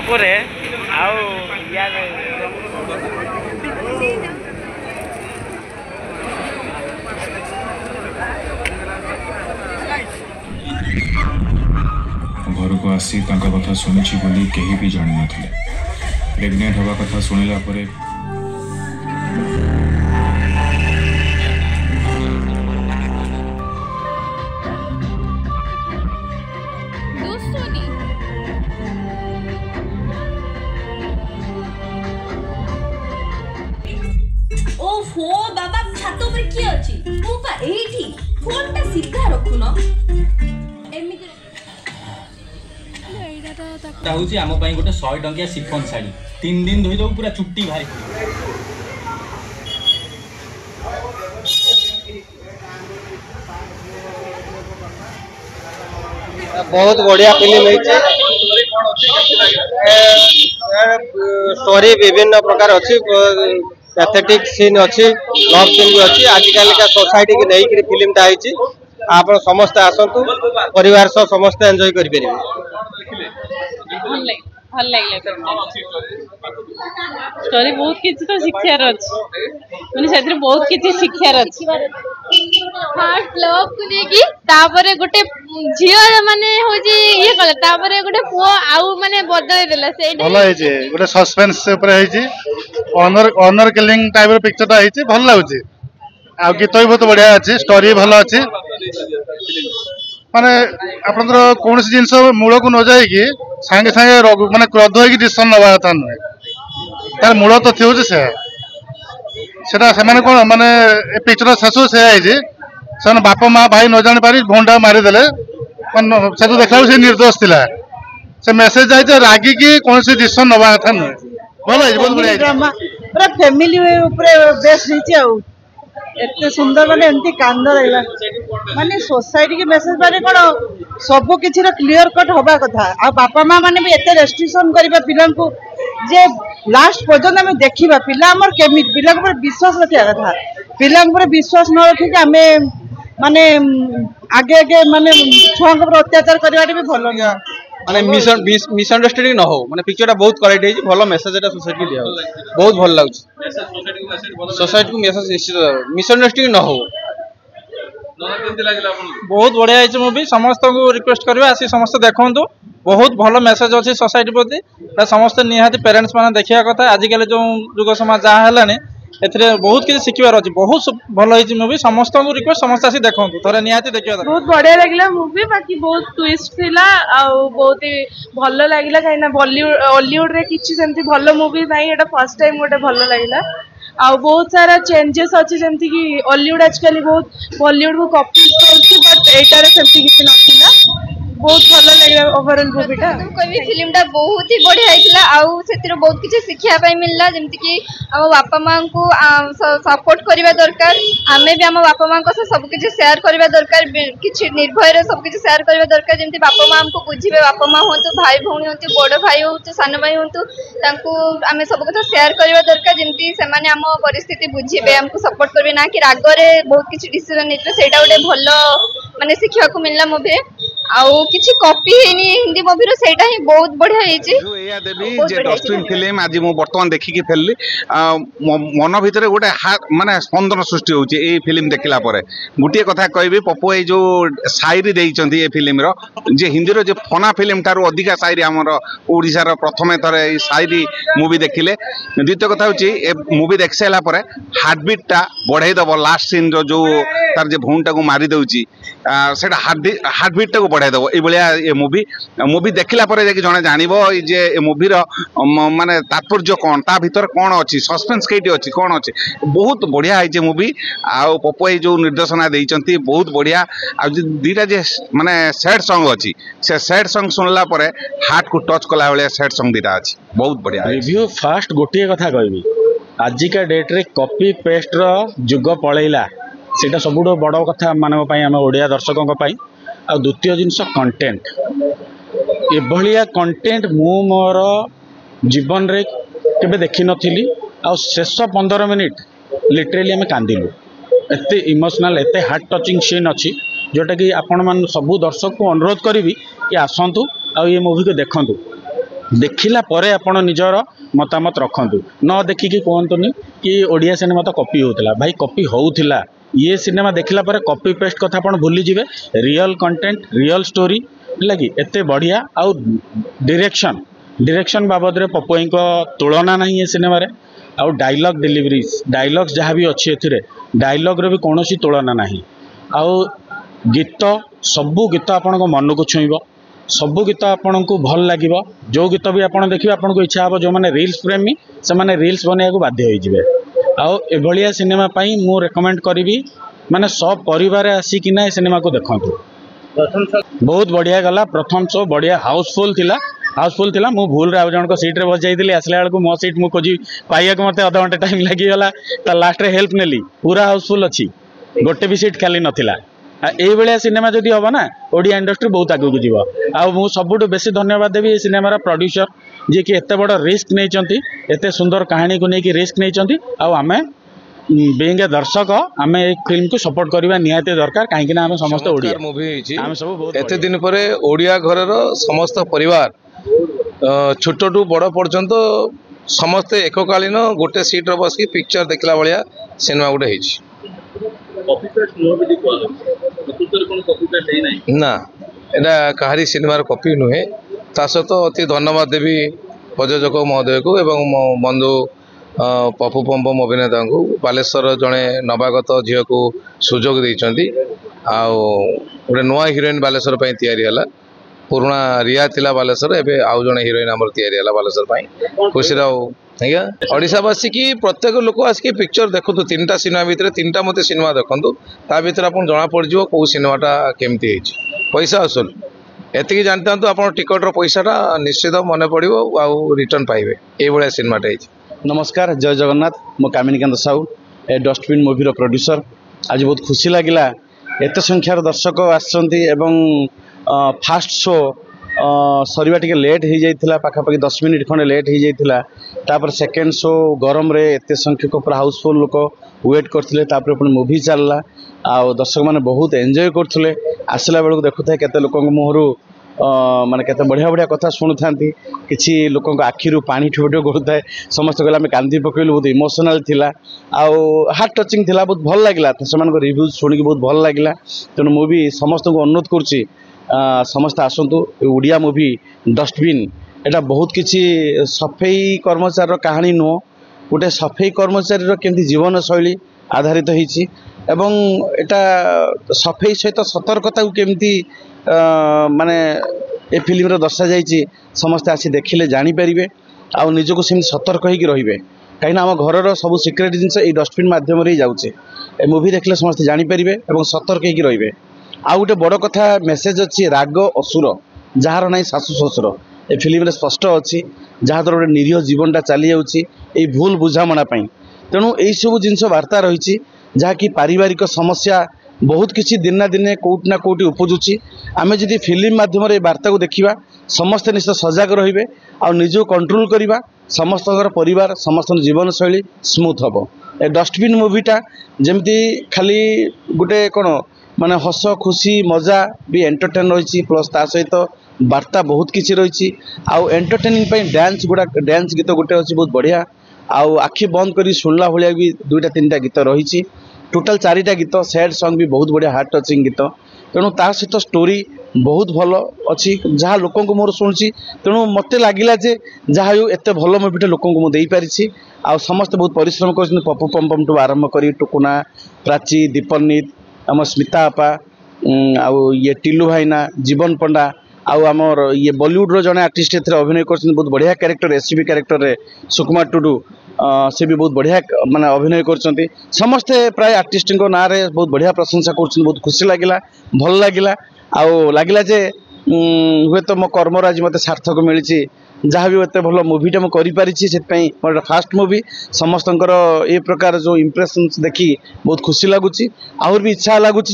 ପରେ ଆଉ घर को आसी कथा शुणी बोली कहीं भी जान न प्रेग्नेंट हवा कथा शुणिला परे ओहो बाबा छात ऊपर किए अछि मु पा एठी फोन ता सीधा रखु न एमिति एटा होची आम पई गोटे 100 टंकिया सिफन साड़ी 3 दिन धोई दो पूरा चुट्टी भारी बहुत बढ़िया फिल्म है स्टोरी विभिन्न प्रकार अच्छी पैथेटिक सीन अच्छी लव सीन भी अच्छी आजिकल का सोसाइटी की नहीं फिल्म टा है आप समस्त आसतु परिवार सह समस्त एंजॉय करें भल लगे स्टोरी बहुत किसी तो शिक्षार अच्छी माने से बहुत किसी शिक्षार अच्छी फर्स्ट लव को लेकी तापरे गोटे झियो माने होजी ये कले तापरे गोटे पुओ आउ माने बदल देला से भल है गोटे सस्पेंस ऊपर है ऑनर किलिंग टाइप रो पिक्चर ता है भल लागुची आ गीत भी बहुत बढ़िया अच्छी स्टोरी भल अच्छी माने आपनकर कौन सी जिनस मूल को न जाइए सांगे सांगे माने क्रोध होगी डिसीजन नवा कथा नुहे तार मूल तथ्य हूँ सेटा से कौन माने पिक्चर शेष से बाप माँ भाई न जानी पारी भौंटा मारिदेले से तो देखा से निर्दोष थिला से मेसेज जाए रागी की कौन सी डिसीजन नवा कथा नुहे भल बहुत बढ़िया पूरा फैमिली बेस्ट रही एते सुंदर माने एमती कांद रहा माने सोसाइटी की मेसेज माने कौन सब किसी क्लियर कट हवा कथा आ बापा माँ माने भी एते रेस्ट्रिक्शन करबा पिला को जे लास्ट पर्यंत आम देखा पिला आमर केमी पिला विश्वास रखा कथा पिला विश्वास न रखिक आम माने आगे आगे माने छुआ अत्याचार करवा भी भल माने मिसअंडरस्टैंडिंग न हो माने पिक्चर टा बहुत करेक्ट है भलो मेसेज एटा सोसाइटी दिया बहुत भल लागछ सोसाइटी को मेसेज निश्चित मिसअंडरस्टैंडिंग न हो बहुत बढ़िया है मूवी समस्त को रिक्वेस्ट करबे आसी समस्त देखंतु बहुत भल मेसेज अछि सोसाइटी प्रति समस्त निहाती पेरेंट्स माने देखिया कथा आजिकल जो जुग समाज जा हलाने एथरे बहुत किसी शिखबार अच्छी बहुत भल है मूवी समस्त को रिक्वेस्ट समस्त आसी देखंतु थोड़े निहाती देखिया बहुत बढ़िया लगला मूवी बाकी बहुत ट्विस्ट थिला आ बहुत ही भल लागला काइना बॉलीवुड रे किछि सेमती भल मूवी नाही एटा फर्स्ट टाइम गोटे भल लागला आ बहुत सारा चेंजेस अच्छी जमती कि हॉलीवुड आजकल बहुत बॉलीवुड को कॉपी करछि बट एटारे सेमती किछि नथिला बहुत भल लगे ओवरऑल मूवीटा कोई फिल्म टा बहुत ही बढ़िया हैतिला आउ सेतिर बहुत किछि शिक्षा पाई मिलला जेमति कि हम बापा मां को सपोर्ट करबा दरकार आमे भी हम बापा मां को सब किछि शेयर करबा दरकार किछि निर्भय रे सब किछि शेयर करबा दरकार जेमति बापा मां हमको बुझिबे बापा मां होंतु भाई भौणी होंतु बड़ भाई होंतु सान भाई होंतु तांको आमे सब कथा शेयर करबा दरकार जेमति से माने हम परिस्थिति बुझिबे हमको सपोर्ट करबे ना कि राग रे बहुत किछि डिसीजन नेतबे सेटा गोटे भलो माने शिक्षा को मिलला मूवी आउ किछि कॉपी हेनी हिंदी मूवी रो सेटा ही बहुत बढ़िया हेछि एया देबी जे डस्टबिन फिल्म आज मु वर्तमान देखि के फेलली मन भितरे गोटे माने स्पंदन सृष्टि होछि ए फिल्म देखिला परे गुटिए कथा कहबी पप्पू ए जो शायरी देइचंती ए फिल्म रो जे हिंदी रो जे फना फिल्म तारो अधिका शायरी हमर ओडिसा रो प्रथमे थरे ए शायरी मूवी देखिले द्वितीय कथा होछि ए मूवी देखसेला परे हार्ट बीट टा बढ़ाई दबो लास्ट सीन रो जो तार जे भौंटा को मारी दउछि सेटा हार्ट बीट टा को बढ़ाई दबो ए बलिया ए मूवी देखिला परे जे जने जानिबो जे ए मूवी रो माने तात्पर्य कोन ता भीतर कोन अछि सस्पेंस केटी अछि कोन अछि बहुत बढ़िया है जे मूवी आ पप्पू ए जो निर्देशना देइचंती बहुत बढ़िया आ दीटा जे माने सैड सॉन्ग अछि से सैड सॉन्ग सुनला परे हार्ट को टच कला बलिया सैड सॉन्ग दीटा अछि बहुत बढ़िया रिव्यू फास्ट गोटिए कथा कहबी आजिका डेट रे कॉपी पेस्ट रो जुग पळैला सेटा सबुठो बड़ कथा मानक आम ओडिया दर्शकों आ द्वितीय जिनस कंटेंट एभलिया कंटेंट मु मोर जीवन रे केबे देखि नथिली आ शेष 15 मिनिट लिटरेली आम कांदिलु एते इमोशनल एते हार्ट टचिंग सीन अच्छी जोटा कि आपण मान सबू दर्शक को अनुरोध करी कि आसतु आ ये मूवी को देखंतु देखिला परे आपण निजर मतामत रखंतु न देखिकी कहतुनि कि ओडिया सिनेमा तो कॉपी होता भाई कॉपी होउथिला ये सिनेमा देखला परे कॉपी पेस्ट कथा आपण भूली जिवे रियल कंटेंट रियल स्टोरी लगी एते बढ़िया आउ डायरेक्शन बाबद रे पप्पू को तुलना नहीं ये सिनेमा रे आउ डायलॉग डिलीवरीज डायलॉग्स जहाँ भी अच्छी एथिरे डायलॉग रे भी कौनसी तुलना नहीं आउ गीत सबू गीत आपण को मन को छुईब सबू गीत आपन को भल लगे जो गीत भी आपड़ देखिए आपन को इच्छा हे जो मैंने रिल्स प्रेमी से मैंने रिल्स बनवाक बाध्य हो आउ एभलिया सिनेमा पाई मु रेकमेंड करी माने सब परिवार आसिकिना सिनेमा को देखंतु बहुत बढ़िया गला प्रथम शो बढ़िया हाउसफुल थिला मु भूल आउ जन सीट रे बस जाइली आसला बेलू मो सीट मु खोजी पाइक मत अध घंटे टाइम लगिगला लास्ट रे हेल्प नेली पूरा हाउसफुल अच्छी गोटे भी सीट खाली नथिला ये सिनेमा जदि हम ना ओडिया इंडस्ट्री बहुत आगू जीव आउ सबुठ बेसी धन्यवाद देवी सिनेमार प्रोड्यूसर जी कि एते बड़ रिस्क नहीं एते सुंदर कहानी को लेकिन रिस्क नहीं आम बीइंग ए दर्शक आम ए फिल्म को सपोर्ट करवा निहाती दरकार कहीं आम समस्त ओडिया मूवी आम सब एते दिन पर ओडिया घर समस्त परिवार छोट टू बड़ पर्यंत समस्ते एककालीन गोटे सीट रे बस पिक्चर देखला भाया सिनेमा गोटे ना एटा कहारी सिनेमार कॉपी नुहे ता सहित अति धन्यवाद देवी प्रयोजक महोदय को एवं मो बंधु पप्पू पम्पम अभिनेता को बालेश्वर जड़े नवागत झील को सुजोग देती गोटे नुआ हिरोइन बालेश्वर या पुराणा रिया थिला बालेश्वर एवं आउ जड़े हिरोइन आम या बालेश्वर खुशी आज्ञा ओडावासी की प्रत्येक लोक आसिक पिक्चर देखु 3टा सिनेमा भितर 3टा मत सिनेमा देखु ता भर आप जना पड़ कौ सिनेमाटा केमती पैसा असुल एति जानता आप टिकटर पैसाटा निश्चित मन पड़ो आउ रिटर्न पाइबे ये सिनेमाटा नमस्कार जय जगन्नाथ मो कामिनीकांत साहू ए डस्टबिन मूवी प्रोड्यूसर आज बहुत खुशी लगिला एत संख्यार दर्शक आसछंती एवं फास्ट शो सरीबा टिके लेट हो जाइथिला पाखापाखि 10 मिनिट खंडे लेट हो जाइथिला तापर सेकेंड शो गरम रे एते संख्यक पूरा हाउसफुल लोक वेट करथिले तापर पुणी मूवी चलला आ दर्शक माने बहुत एंजॉय करथिले आसला बेलू देखुथाय केते लोकक मुहरु माने केते बढ़िया बढ़िया कथा शुणु थांती किछि लोकक आखिरु पानी ठोटो गडुथाय समस्त गला में कांदी पकइलु बहुत इमोशनल थिला आ हार्ट टचिंग थिला बहुत भल लागिला सेमान रिव्यू सुनि बहुत भल लागिला तेनु मूवी समस्त को अनुरोध करछि समस्त आसतु ओडिया मूवी डस्टबिन एटा बहुत किसी सफाई कर्मचारी कहानी नुह गोटे सफाई कर्मचारी केमती जीवन शैली आधारित होइछि एवं एटा सफाई सहित सतर्कता को केमती माने ए फिल्म रे दर्शा जाइछि समस्त आसी देखिले जानि परिबे आ निजको सेम सतर्क होइकि रहिबे कहीं आम घर सब सिक्रेट जिनस ये डस्टबिन माध्यम रे जाउछि ए मूवी देखले समस्त जानि परिबे एवं सतर्क होइकि रहिबे आ गोटे बड़ कथा मेसेज अच्छी राग असुर जार ना शाशु शशुर ए फिल्म स्पष्ट अच्छी जहाँद्वारा गोटे निरीह जीवनटा चली जाऊँगी भूल बुझामणा तेणु यही सब जिनस वार्ता रही जहाँकि पारिवारिक समस्या बहुत किसी दिन ना दिने कौटि ना कौटि उपजुची आम जदि फिल्म माध्यम वार्ता को देखा समस्ते निश्चय सजग रे आज कंट्रोल करवा समस्त परिवार समस्त जीवन शैली स्मूथ हम ए डस्टबिन मूवीटा जमती खाली गोटे कौन माने हस खुशी मजा भी एंटरटेन रही प्लस ता सहित वार्ता बहुत किसी रही आउ एंटरटेनिंग डांस गुड़ा डांस गीत गोटे अच्छी बहुत बढ़िया आउ आखि बंद कर शुणला भाया भी 2टा 3टा गीत रही टोटाल 4टा गीत सैड सॉन्ग भी बहुत बढ़िया हार्ट टचिंग गीत तेणु ता सहित स्टोरी बहुत भल अच्छी जहाँ लोक मोर शुणुची तेणु मत लगिला जे जहाँ एत भल मुवीटा लोक मुझे पारी आ समस्त बहुत परिश्रम कर पप्पू पम्पम टू आरंभ कर टुकुना प्राची दीपनीत आम स्मिता आपा आउ ये टिलू भाईना जीवन पंडा आउ आमर ये बॉलीवुड रो जने आर्टिस्ट एथरे अभिनय करछन बहुत बढ़िया कैरेक्टर एससीबी कैरेक्टर रे सुकुमार टुडू से भी बहुत बढ़िया माने अभिनय करछन्ती समस्ते प्राय आर्टिस्ट को ना रे बहुत बढ़िया प्रशंसा करछन बहुत खुशी लागिला भल लागिला आउ लागिला जे हुए तो मो कर्मराज मते सार्थक मिली जहाँ भी एत भल मुवीटा मुझे करें मोर फास्ट मुवी समस्त ये प्रकार जो इम्प्रेशन देखी बहुत खुशी लगुच आहर भी इच्छा लगुच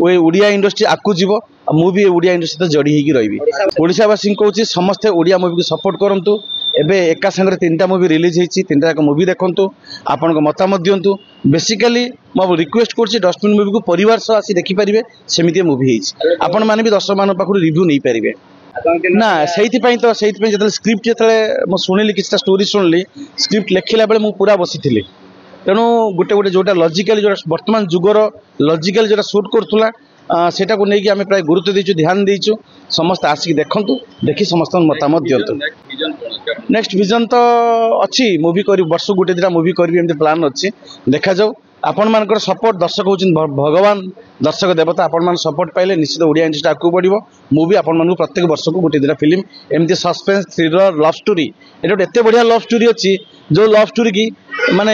ओडिया इंडस्ट्री आगू जीव मुझे ओडिया इंडस्ट्री जड़ी होगी रही ओडावासी कहूँ समस्ते ओडिया मुवी को सपोर्ट करूँ एबे एका संगे 3टा मुवी रिलीज होती 3टा जाक मुवी देखु आपण मतामत दिंतु बेसिकाली मुझे रिक्वेस्ट कर डस्टबिन मुवी को परिवार सह आसी देखिपारे सेमती मुवी होती आपण मैंने भी दर्शक मान पाखु रिव्यू नहीं पारे ନା ସେଇଥିପାଇଁ ଯେତେବେଳେ ସ୍କ୍ରିପ୍ଟ ଯେତେବେଳେ ମୁଁ ଶୁଣିଲି କିଛିଟା ଷ୍ଟୋରି ଶୁଣିଲି ସ୍କ୍ରିପ୍ଟ ଲେଖିଲା ବେଳେ ମୁଁ ପୁରା ବସିଥିଲି ତେଣୁ ଗୋଟେ ଯୋଉଟା ଲଜିକାଲି ଯୋଉଟା ବର୍ତ୍ତମାନ ଯୁଗର ଲଜିକାଲି ଯୋଉଟା ସୁଟ୍ କରୁଥିଲା সেটাকে নেই আমি প্রায় গুরুত্ব দিয়েছু ধ্যান দিয়েছু সমস্তে আসিকি দেখন্তু দেখি সমস্ত মতামত দিয়ন্তু নেক্সট ভিজন তো অছি মুভি করি বর্ষ গোটে দুটা মুভি করবি এমতি প্লান অছি দেখা যাও আপন মানকৰ সপোর্ট দর্শক হচ্ছেন ভগবান দর্শক দেবতা আপন মান সপোর্ট পাইলে নিশ্চিত ওড়িয়া ইন্ডস্ট্রি আগুক বড় মুভি আপন মানক প্রত্যেক বর্ষকু গোটে দুটা film এমতি suspense thriller love story এটা গোটে এতে বড়িয়া লভ স্টোরি অছি যে লভ স্টোরি কি মানে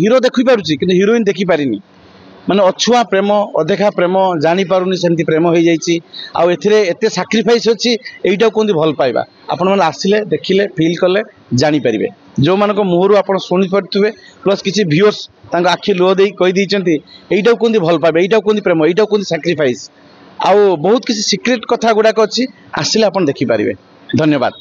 হিরো দেখি পারুছি কিন্তু হিরোইন দেখি পারিনি মানে অছুआ প্রেম অদেখা প্রেম জানি পাରୁନି সেমতি প্রেম হয়ে যাইছি আর এথিরে এতে স্যাক্রিফাইস হচ্ছে এইটাও কোনদি ভাল পাইবা আপন মানে আসিলে দেখিলে ফিল কলে জানি পারিবে जो मानक मुहरु आपण सुनी पड़ुवे प्लस किसी व्यूअर्स तांको आखि लो देई कहि दैचंती एइटाও कोनदी भल पाइबे एइटाও कोनदी प्रेम एइटाও कोनदी सैक्रिफाइस आ बहुत किसी सीक्रेट कथा गुडा अछि आसिले आपण देखि पारिबे धन्यवाद।